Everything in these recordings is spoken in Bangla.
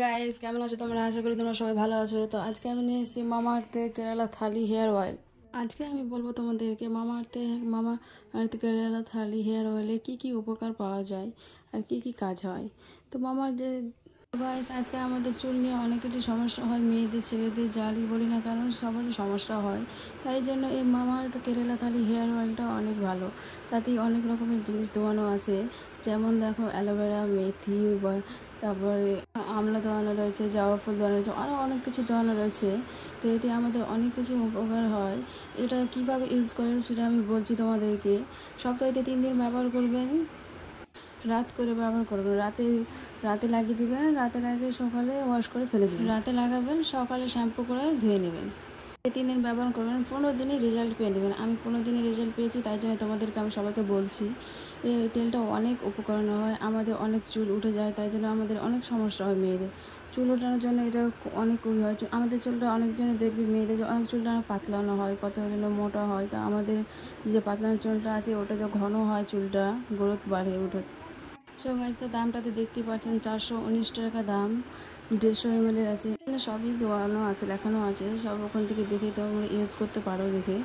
গাইস, কেমন আছো তোমরা? আশা করি তোমরা সবাই ভালো আছো। তো আজকে আমি নিয়ে এসেছি মামা আর্থের কেরালা থালি হেয়ার অয়েল। আজকে আমি বলবো তোমাদেরকে মামা আর্থ কেরালা থালি হেয়ার অয়েলে কি কি উপকার পাওয়া যায় আর কি কি কাজ হয়। তো গাইস, আজকে আমাদের চুল নিয়ে অনেকেরই সমস্যা হয়, মেয়েদের ছেলেদের যারই বলি না কেন সবারই সমস্যা হয়। তাই জন্য এই মামা আর্থ কেরালা থালি হেয়ার অয়েলটা অনেক ভালো। তাতেই অনেক রকমের জিনিস দেওয়ানো আছে, যেমন দেখো অ্যালোভেরা, মেথি, তারপরে আমলা দেওয়ানো রয়েছে, জবা ফুল দেওয়ানো রয়েছে, আরও অনেক কিছু দেওয়ানো রয়েছে। তো এতে আমাদের অনেক কিছু উপকার হয়। এটা কিভাবে ইউজ করে সেটা আমি বলছি তোমাদেরকে। সপ্তাহে 3 দিন ব্যবহার করবেন, রাত করে ব্যবহার করবেন। রাতে লাগিয়ে দিবেন, রাতের আগে সকালে ওয়াশ করে ফেলে দিবেন। রাতে লাগাবেন, সকালে শ্যাম্পু করে ধুয়ে নেবেন। 3 দিন ব্যবহার করবেন, 15 দিনই রেজাল্ট পেয়ে নেবেন। আমি 15 দিনে রেজাল্ট পেয়েছি, তাই জন্য তোমাদেরকে আমি সবাইকে বলছি। এই তেলটা অনেক উপকরণ হয়, আমাদের অনেক চুল উঠে যায়, তাই জন্য আমাদের অনেক সমস্যা হয়। মেয়েদের চুল ওঠানোর জন্য এটা অনেক হয়। আমাদের চুলটা অনেকজনে দেখবি মেয়েদের যে অনেক চুলটা পাতলানো হয়, কতজনে মোটা হয়। তা আমাদের যে পাতলানো চুলটা আছে ওটা যে ঘন হয়, চুলটা গ্রোথ বাড়ে ওঠে। সো গাইস, তো দামটা তো দেখতেই পাচ্ছেন, 419 টাকা দাম। 150 ml আছে, সবই দেওয়ানো আছে, লেখানো আছে। সব ওখান থেকে দেখে তোমরা ইউজ করতে পারো। দেখে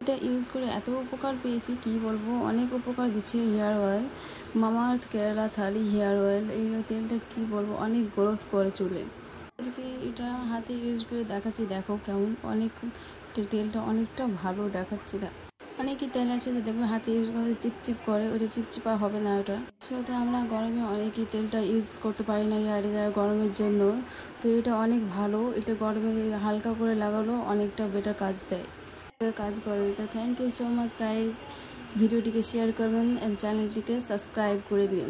এটা ইউজ করে এত উপকার পেয়েছি কি বলবো, অনেক উপকার দিচ্ছে হেয়ার অয়েল। মামা আর্থ কেরালা থালি হেয়ার অয়েল, এই তেলটা কি বলবো, অনেক গ্রোথ করে চুলে। এটা হাতে ইউজ করে দেখাচ্ছি, দেখো কেমন। তেলটা অনেকটা ভালো দেখাচ্ছে। অনেকই তেল আছে যে দেখবে হাতে ইউজ করতে চিপচিপ করে, ওটা চিপচিপা হবে না ওটা। তো আমরা গরমে অনেকই তেলটা ইউজ করতে পারি না গরমের জন্য। তো এটা অনেক ভালো, এটা গরমে হালকা করে লাগালেও অনেকটা বেটার কাজ দেয়, কাজ করে। তো thank you so much guys, ভিডিওটিকে শেয়ার করবেন অ্যান্ড চ্যানেলটিকে সাবস্ক্রাইব করে দিন।